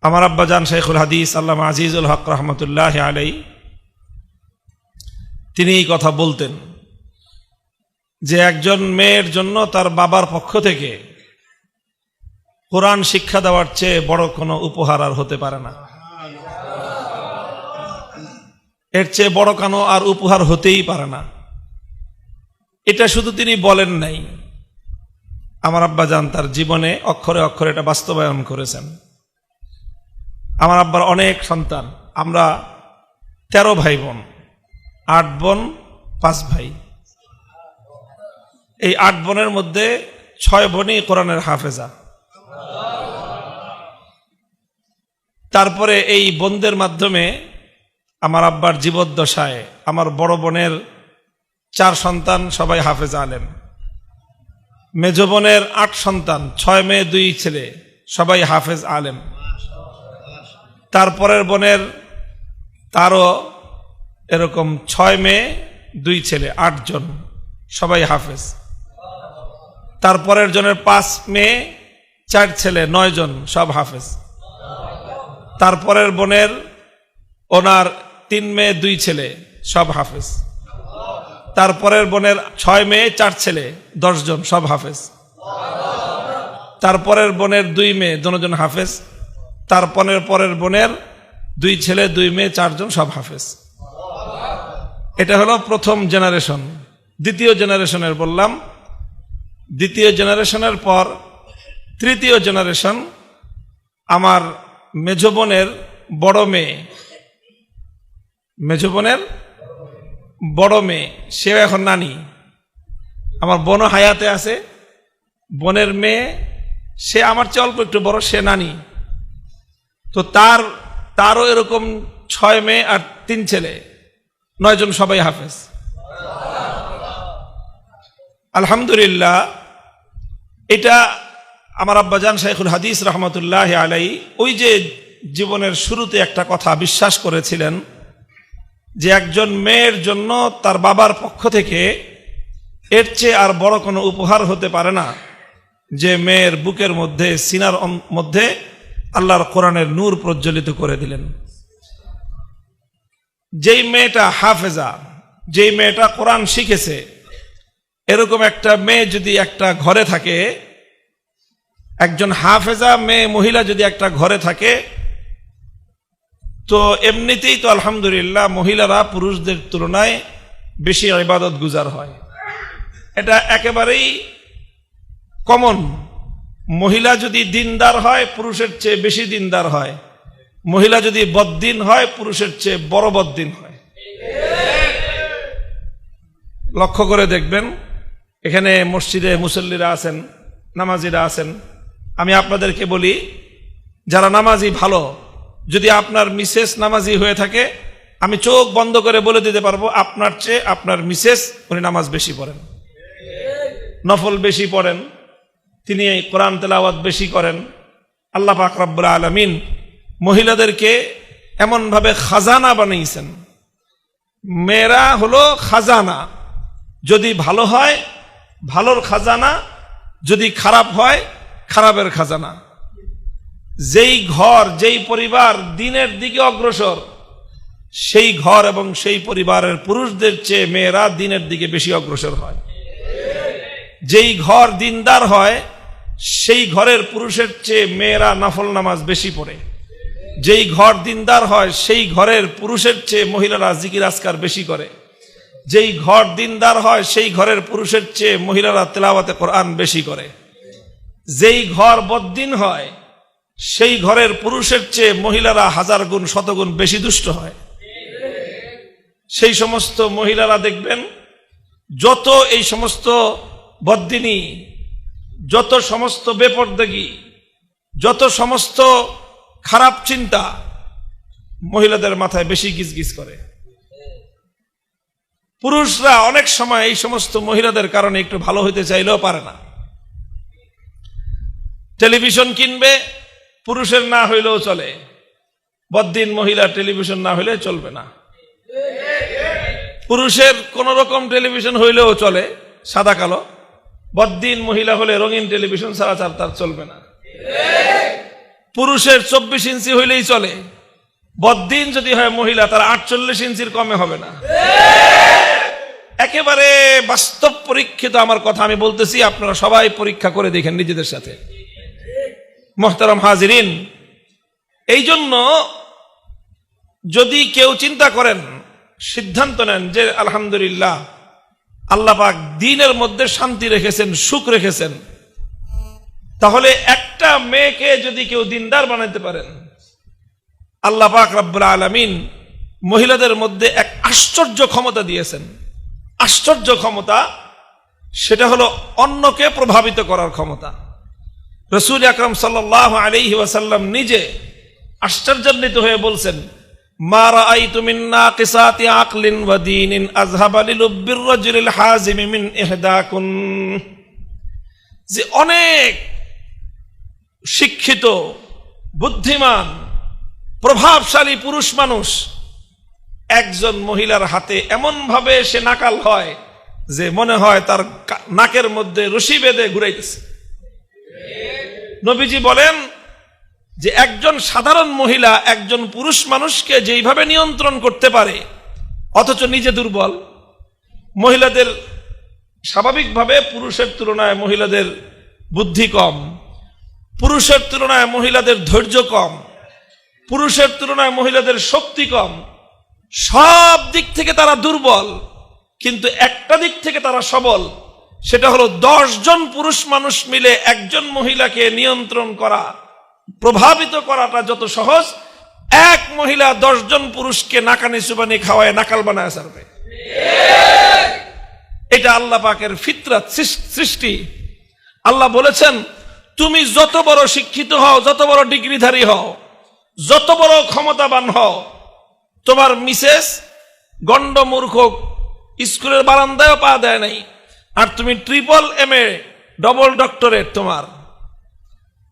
আমার আব্বাজান শেখুল হাদিস আল্লামা আজিজুল হক রহমতুল্লাহ আলাই তিনি এই কথা বলতেন যে একজন মেয়ের জন্য তার বাবার পক্ষ থেকে কোরআন শিক্ষা দেওয়ার চেয়ে বড় কোনো উপহার আর হতে পারে না। এর চেয়ে বড় কোনো আর উপহার হতেই পারে না। এটা শুধু তিনি বলেন নাই, আমার আব্বাজান তার জীবনে অক্ষরে অক্ষরে এটা বাস্তবায়ন করেছেন। আমার আব্বার অনেক সন্তান, আমরা 13 ভাই বোন, 8 বোন 5 ভাই। এই 8 বোনের মধ্যে 6 বোনই কোরআনের হাফেজা। তারপরে এই বোনদের মাধ্যমে আমার আব্বার জীবদ্দশায় আমার বড় বোনের 4 সন্তান সবাই হাফেজ আলেম, মেজ বোনের 8 সন্তান 6 মেয়ে 2 ছেলে সবাই হাফেজ আলেম। তারপরের বোনের তারও এরকম 6 মেয়ে 2 ছেলে 8 জন সবাই হাফেজ। তারপরের জনের 5 মেয়ে 4 ছেলে 9 জন সব হাফেজ। তারপরের বোনের ওনার 3 মেয়ে 2 ছেলে সব হাফেজ। তারপরের বোনের 6 মেয়ে 4 ছেলে 10 জন সব হাফেজ। তারপরের বোনের 2 মেয়ে 2 জন হাফেজ। তারপরের পরের বোনের 2 ছেলে 2 মেয়ে 4 জন সব হাফেজ। এটা হলো প্রথম জেনারেশন। দ্বিতীয় জেনারেশনের বললাম, দ্বিতীয় জেনারেশনের পর তৃতীয় জেনারেশন আমার মেজ বোনের বড় মেয়ে, মেজ বোনের বড় মেয়ে, সেও এখন নানি। আমার বোনও হায়াতে আছে, বোনের মেয়ে সে আমার চেয়ে অল্প একটু বড়, সে নানি। তো তারও এরকম 6 মেয়ে আর 3 ছেলে 9 জন সবাই হাফেজ। আলহামদুলিল্লাহ। এটা আমার আব্বাজান শেখুল হাদিস রহমতুল্লাহ আলাই ওই যে জীবনের শুরুতে একটা কথা বিশ্বাস করেছিলেন যে একজন মেয়ের জন্য তার বাবার পক্ষ থেকে এর চেয়ে আর বড় কোনো উপহার হতে পারে না যে মেয়ের বুকের মধ্যে, সিনার মধ্যে আল্লাহর কোরআনের নূর প্রজ্বলিত করে দিলেন। যেই মেয়েটা হাফেজা, যেই মেয়েটা কোরআন শিখেছে, এরকম একটা মেয়ে যদি একটা ঘরে থাকে, একজন হাফেজা মেয়ে মহিলা যদি একটা ঘরে থাকে, তো এমনিতেই তো আলহামদুলিল্লাহ মহিলারা পুরুষদের তুলনায় বেশি ইবাদত গুজার হয়। এটা একেবারেই কমন। মহিলা যদি দিনদার হয় পুরুষের চেয়ে বেশি দিনদার হয়, মহিলা যদি বদ্দিন হয় পুরুষের চেয়ে বড় বদ্দিন হয়। লক্ষ্য করে দেখবেন, এখানে মসজিদে মুসল্লিরা আছেন, নামাজিরা আছেন। আমি আপনাদেরকে বলি, যারা নামাজি ভালো, যদি আপনার মিসেস নামাজি হয়ে থাকে, আমি চোখ বন্ধ করে বলে দিতে পারবো আপনার চেয়ে আপনার মিসেস উনি নামাজ বেশি পড়েন, নফল বেশি পড়েন, তিনি কোরআন তেলাওয়াত বেশি করেন। আল্লাহ পাক রব্বুল আলামিন মহিলাদেরকে এমন ভাবে খাজানা বানিয়েছেন। মেয়েরা হলো খাজানা, যদি ভালো হয় ভালোর খাজানা, যদি খারাপ হয় খারাপের খাজানা। যেই ঘর, যেই পরিবার দিনের দিকে অগ্রসর, সেই ঘর এবং সেই পরিবারের পুরুষদের চেয়ে মেয়েরা দিনের দিকে বেশি অগ্রসর হয়। যেই ঘর দিনদার হয়, সেই ঘরের পুরুষের চেয়ে মেয়েরা নফল নামাজ বেশি পড়ে। যেই ঘর দিনদার হয়, সেই ঘরের পুরুষের চেয়ে মহিলারা জিকির আজকার বেশি করে। যেই ঘর দিনদার হয়, সেই ঘরের পুরুষের চেয়ে মহিলারা তেলাওয়াতে কোরআন বেশি করে। যেই ঘর বদ্দিন হয়, সেই ঘরের পুরুষের চেয়ে মহিলারা 1000 গুণ 100 গুণ বেশি দুষ্ট হয়। সেই সমস্ত মহিলারা দেখবেন, যত এই সমস্ত বদ্দিনী, যত সমস্ত বেপরদেগী, যত সমস্ত খারাপ চিন্তা মহিলাদের মাথায় বেশি গিজগিজ করে। পুরুষরা অনেক সময় এই সমস্ত মহিলাদের কারণে একটু ভালো হইতে চাইলেও পারে না। টেলিভিশন কিনবে, পুরুষের না হইলেও চলে, বদ্দিন মহিলা টেলিভিশন না হইলে চলবে না। পুরুষের কোন রকম টেলিভিশন হইলেও চলে, সাদা কালো, বদ্দিন মহিলা হলে রঙিন টেলিভিশন ছাড়া তার চলবে না। পুরুষের 24 ইঞ্চি হইলেই চলে, বদ্দিন যদি হয় মহিলা তার 48 ইঞ্চির কমে হবে না। একেবারে বাস্তব পরীক্ষিত আমার কথা আমি বলতেছি, আপনারা সবাই পরীক্ষা করে দেখেন নিজেদের সাথে। মোহতারাম হাজিরিন, এই জন্য যদি কেউ চিন্তা করেন, সিদ্ধান্ত নেন যে আলহামদুলিল্লাহ আল্লাহ পাক দ্বীনের মধ্যে শান্তি রেখেছেন, সুখ রেখেছেন, তাহলে একটা মেয়েকে যদি কেউ দিনদার বানাতে পারেন, আল্লাহ পাক রব্বুল আলামিন মহিলাদের মধ্যে এক আশ্চর্য ক্ষমতা দিয়েছেন। আশ্চর্য ক্ষমতা, সেটা হলো অন্যকে প্রভাবিত করার ক্ষমতা। রাসূল আকরাম সাল্লাল্লাহু আলাইহি ওয়াসাল্লাম নিজে আশ্চর্যান্বিত হয়ে বলছেন, মা রাআইতু মিন নাকিসাতি আকলিন ওয়া দীনিন আযহাবা লিলুব্বির রাজুলিল হাজিমি মিন ইহদাকুন। যে অনেক শিক্ষিত, বুদ্ধিমান, প্রভাবশালী পুরুষ মানুষ একজন মহিলার হাতে এমন ভাবে সে নাকাল হয় যে মনে হয় তার নাকের মধ্যে রশি বেঁধে ঘুরাইতেছে। নবীজি বলেন যে একজন সাধারণ মহিলা একজন পুরুষ মানুষকে যেইভাবে নিয়ন্ত্রণ করতে পারে, অথচ নিজে দুর্বল। মহিলাদের স্বাভাবিকভাবে পুরুষের তুলনায় মহিলাদের বুদ্ধি কম, পুরুষের তুলনায় মহিলাদের ধৈর্য কম, পুরুষের তুলনায় মহিলাদের শক্তি কম, সব দিক থেকে তারা দুর্বল, কিন্তু একটা দিক থেকে তারা সবল। সেটা হলো 10 জন পুরুষ মানুষ মিলে একজন মহিলাকে নিয়ন্ত্রণ করা, প্রভাবিত করাটা যত সহজ, এক মহিলা 10 জন পুরুষকে নাকানি চুবানি খাওয়ায় নাকাল বানায় ছাড়বে। এটা আল্লাহ পাকের ফিতরাত, সৃষ্টি। আল্লাহ বলেছেন, তুমি যত বড় শিক্ষিত হও, যত বড় ডিগ্রিধারী হও, যত বড় ক্ষমতাবান হও, তোমার মিসেস গন্ড মূর্খ, স্কুলের বারান্দায়ও পা দেয় নাই, আর তুমি ট্রিপল MA ডবল ডক্টরেট, তোমার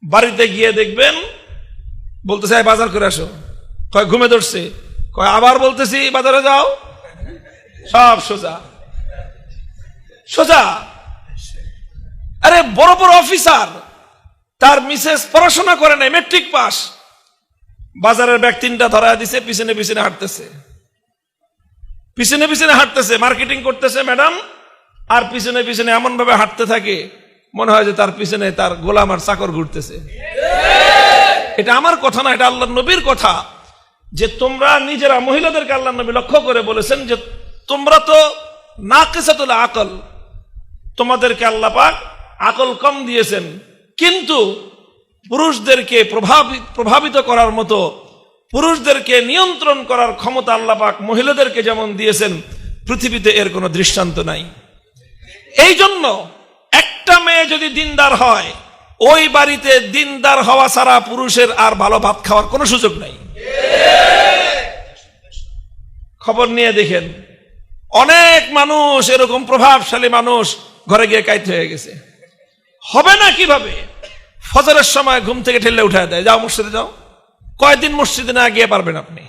বাড়িতে গিয়ে দেখবেন বলতেছে বাজার করে আসো, কয় ঘুমে ধরছে, কয় আবার বলতেছি বাজারে যাও, সব সোজা সোজা। আরে বড় বড় অফিসার, তার মিসেস পড়াশোনা করে নাই, মেট্রিক পাস, বাজারের ব্যাগ 3টা ধরা দিছে, পিছনে পিছনে হাঁটতেছে, পিছনে পিছনে হাঁটতেছে, মার্কেটিং করতেছে ম্যাডাম, আর পিছনে পিছনে এমন ভাবে হাঁটতে থাকে মনে হয় যে তার পিছনে তার গোলাম আর চাকর ঘুরতেছে। এটা আমার কথা না, এটা আল্লাহর নবীর কথা, যে তোমরা নিজেরা, মহিলাদেরকে আল্লাহর নবী লক্ষ্য করে বলেছেন যে তোমরা তো নাকিসাতুল আকল, তোমাদেরকে আল্লাহ পাক আকল কম দিয়েছেন, কিন্তু পুরুষদেরকে প্রভাবিত করার মতো, পুরুষদেরকে নিয়ন্ত্রণ করার ক্ষমতা আল্লাহ পাক মহিলাদেরকে যেমন দিয়েছেন, পৃথিবীতে এর কোনো দৃষ্টান্ত নাই। এই জন্য একটা মেয়ে যদি দিনদার হয়, ওই বাড়িতে দিনদার হওয়া ছাড়া পুরুষের আর ভালো ভাত খাওয়ার কোনো সুযোগ নাই। খবর নিয়ে দেখেন, অনেক মানুষ এরকম প্রভাবশালী মানুষ ঘরে গিয়ে কাইত হয়ে গেছে। হবে না কিভাবে? ফজরের সময় ঘুম থেকে ঠেলে উঠায় দেয়, যাও মসজিদে যাও। কয়দিন মসজিদে না গিয়ে পারবেন আপনি?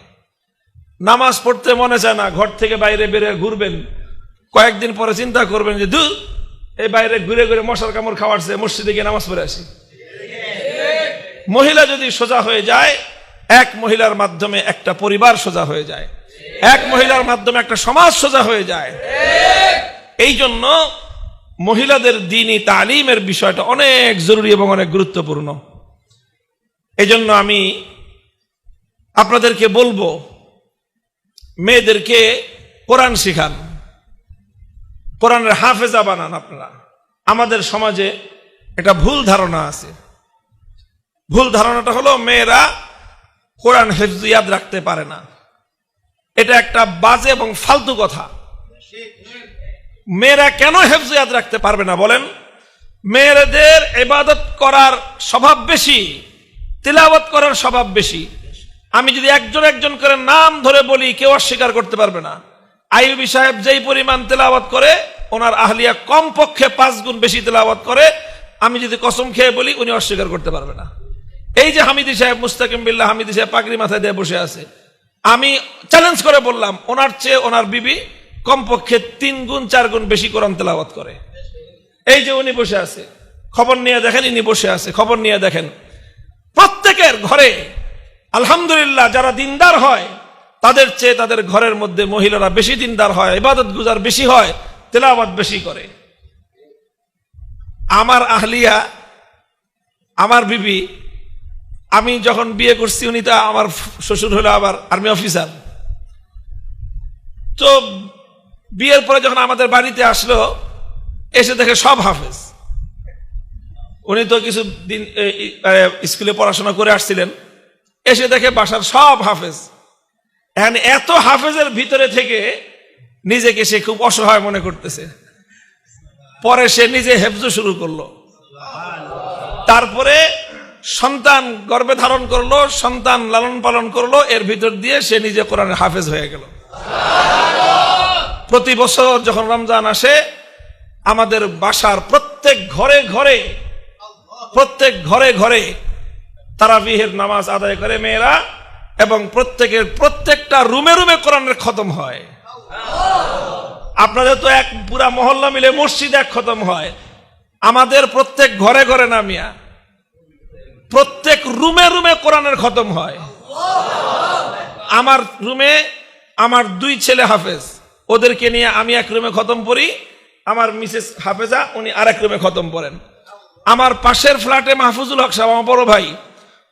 নামাজ পড়তে মনে চায় না, ঘর থেকে বাইরে বেরিয়ে ঘুরবেন, কয়েকদিন পরে চিন্তা করবেন যে দূর, এই বাইরে ঘুরে ঘুরে মশার কামড় খাওয়াচ্ছে, মসজিদে গিয়ে নামাজ পড়ে আসি। মহিলা যদি সোজা হয়ে যায়, এক মহিলার মাধ্যমে একটা পরিবার সোজা হয়ে যায়, এক মহিলার মাধ্যমে একটা সমাজ সোজা হয়ে যায়। এই জন্য মহিলাদের দ্বীনি তালিমের বিষয়টা অনেক জরুরি এবং অনেক গুরুত্বপূর্ণ। এই জন্য আমি আপনাদেরকে বলবো, মেয়েদেরকে কোরআন শিখান, কোরআনের হাফেজা বানান আপনারা। আমাদের সমাজে একটা ভুল ধারণা আছে। ভুল ধারণাটা হলো মেয়েরা কোরআন হেফজ ইয়াদ রাখতে পারে না। এটা একটা বাজে এবং ফালতু কথা। মেয়েরা কেন হেফজ ইয়াদ রাখতে পারবে না বলেন? মেয়েদের ইবাদত করার স্বভাব বেশি, তিলাওয়াত করার স্বভাব বেশি। আমি যদি একজন একজন করে নাম ধরে বলি, কেউ অস্বীকার করতে পারবে না। আইয়ুবী সাহেব যেই পরিমাণ তেলাওয়াত করে, ওনার আহলিয়া কম পক্ষে 5 গুণ বেশি তেলাওয়াত করে। আমি যদি কসম খেয়ে বলি, উনি অস্বীকার করতে পারবে না। এই যে হামিদি সাহেব, মুস্তাকিম বিল্লাহ হামিদি সাহেব পাগড়ি মাথায় দিয়ে বসে আছে, আমি চ্যালেঞ্জ করে বললাম, ওনার চেয়ে ওনার বিবি কমপক্ষে 3 গুণ 4 গুণ বেশি কোরআন তেলাওয়াত করে। এই যে উনি বসে আছে, খবর নিয়ে দেখেন, ইনি বসে আছে, খবর নিয়ে দেখেন। প্রত্যেকের ঘরে আলহামদুলিল্লাহ যারা দিনদার হয় তাদের চেয়ে তাদের ঘরের মধ্যে মহিলারা বেশি দিনদার হয়, ইবাদত গুজার বেশি হয়, তেলাওয়াত বেশি করে। আমার আহলিয়া, আমার বিবি, আমি যখন বিয়ে করছি উনি তা আমার শ্বশুর হলো আবার আর্মি অফিসার। তো বিয়ের পরে যখন আমাদের বাড়িতে আসলো, এসে দেখে সব হাফেজ। উনি তো কিছু দিন স্কুলে পড়াশোনা করে আসছিলেন, এসে দেখে বাসার সব হাফেজ। এখন এত হাফেজের ভিতরে থেকে নিজেকে সে খুব অসহায় মনে করতেছে। পরে সে নিজে হেফজ শুরু করলো, তারপরে সন্তান গর্ভে ধারণ করলো, সন্তান লালন পালন করলো, এর ভিতর দিয়ে সে নিজে কোরআনের হাফেজ হয়ে গেল। প্রতি বছর যখন রমজান আসে আমাদের বাসার প্রত্যেক ঘরে ঘরে তারাবিহের নামাজ আদায় করে মেয়েরা, এবং প্রত্যেকটা রুমে রুমে কোরআনের খতম হয়। আপনাদের তো এক পুরা মহল্লা মিলে মসজিদ এক খতম হয়, আমাদের প্রত্যেক ঘরে ঘরে না মিয়া, প্রত্যেক রুমে রুমে কোরআনের খতম হয়। আমার রুমে আমার 2 ছেলে হাফেজ, ওদেরকে নিয়ে আমি এক রুমে খতম পড়ি, আমার মিসেস হাফেজা উনি আরেক রুমে খতম পড়েন। আমার পাশের ফ্ল্যাটে মাহফুজুল হক সাহেব আমার বড় ভাই,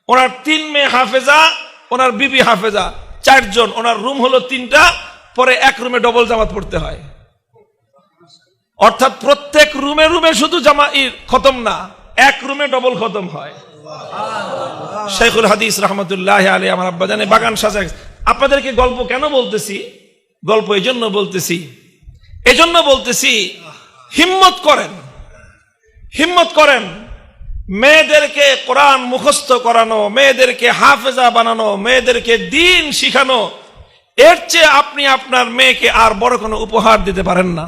ওনার 3 মেয়ে হাফেজা, ওনার বিবি হাফেজা, 4 জন, ওনার রুম হলো 3টা, পরে এক রুমে ডবল জামাত পড়তে হয়। অর্থাৎ প্রত্যেক রুমে রুমে শুধু জামাই খতম না, এক রুমে ডবল খতম হয়। শেখুল হাদিস রহমতুল্লাহ আলাইহি আমার আব্বা জানে বাগান সাজা। আপনাদেরকে গল্প কেন বলতেছি? গল্প এজন্য বলতেছি হিম্মত করেন মেয়েদেরকে কোরআন মুখস্থ করানো, মেয়েদেরকে হাফেজা বানানো, মেয়েদেরকে দ্বীন শিখানো, এর চেয়ে আপনি আপনার মেয়েকে আর বড় কোনো উপহার দিতে পারেন না।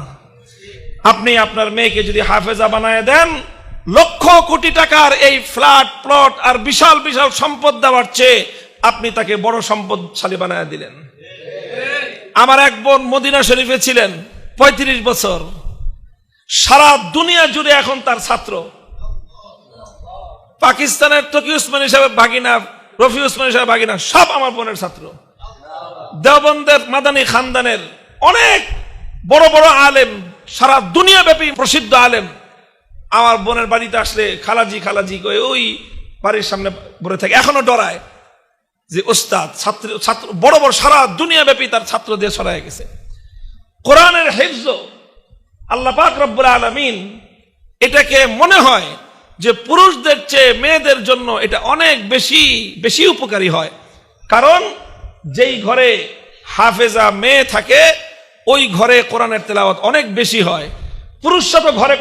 আপনি আপনার মেয়েকে যদি হাফেজা বানায় দেন, লক্ষ কোটি টাকার এই ফ্ল্যাট প্লট আর বিশাল বিশাল সম্পদ দেওয়ার চেয়ে আপনি তাকে বড় সম্পদশালী বানায় দিলেন। আমার এক বোন মদিনা শরীফে ছিলেন 35 বছর, সারা দুনিয়া জুড়ে এখন তার ছাত্র। পাকিস্তানের তকি উসমানী সাহেব ভাগিনা, রফি উসমানী সাহেব ভাগিনা, সব আমার বোনের ছাত্র। দেওবন্দের মাদানী খানদানের অনেক বড় বড় আলেম, সারা দুনিয়া ব্যাপী প্রসিদ্ধ আলেম আমার বোনের বাড়িতে আসলে খালাজি খালাজি কয়ে ওই বাড়ির সামনে বসে থাকে, এখনো ডরায় যে ওস্তাদ। ছাত্র বড় বড় সারা দুনিয়া ব্যাপী তার ছাত্র দিয়ে ছড়ায় গেছে। কোরআনের হিফজ আল্লাহ পাক রব্বুল আলামিন এটাকে মনে হয় যে পুরুষদের চেয়ে মেয়েদের জন্য এটা অনেক বেশি উপকারী হয়। কারণ যেই ঘরে হাফেজা মেয়ে থাকে ওই ঘরে কোরআনের তেলাওয়াত অনেক বেশি হয়। পুরুষরা তো ঘরে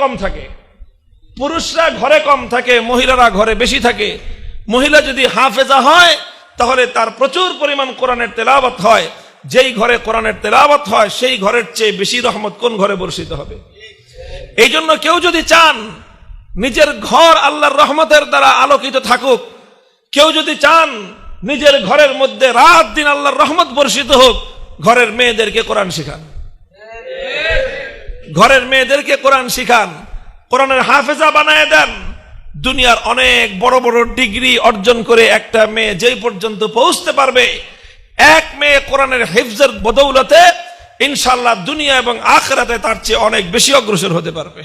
কম থাকে, মহিলারা ঘরে বেশি থাকে। মহিলা যদি হাফেজা হয় তাহলে তার প্রচুর পরিমাণ কোরআনের তেলাওয়াত হয়। যেই ঘরে কোরআনের তেলাওয়াত হয় সেই ঘরের চেয়ে বেশি রহমত কোন ঘরে বর্ষিত হবে? এই জন্য কেউ যদি চান নিজের ঘর আল্লাহর রহমতের দ্বারা আলোকিত থাকুক, কেউ যদি চান নিজের ঘরের মধ্যে রাত দিন আল্লাহর রহমত বর্ষিত হোক, ঘরের মেয়েদেরকে কোরআন শিখান, কোরআনের হাফেজা বানায় দেন। দুনিয়ার অনেক বড় বড় ডিগ্রি অর্জন করে একটা মেয়ে যেই পর্যন্ত পৌঁছতে পারবে, এক মেয়ে কোরআনের হিফজের বদৌলতে ইনশাআল্লাহ দুনিয়া এবং আখিরাতে তার চেয়ে অনেক বেশি অগ্রসর হতে পারবে।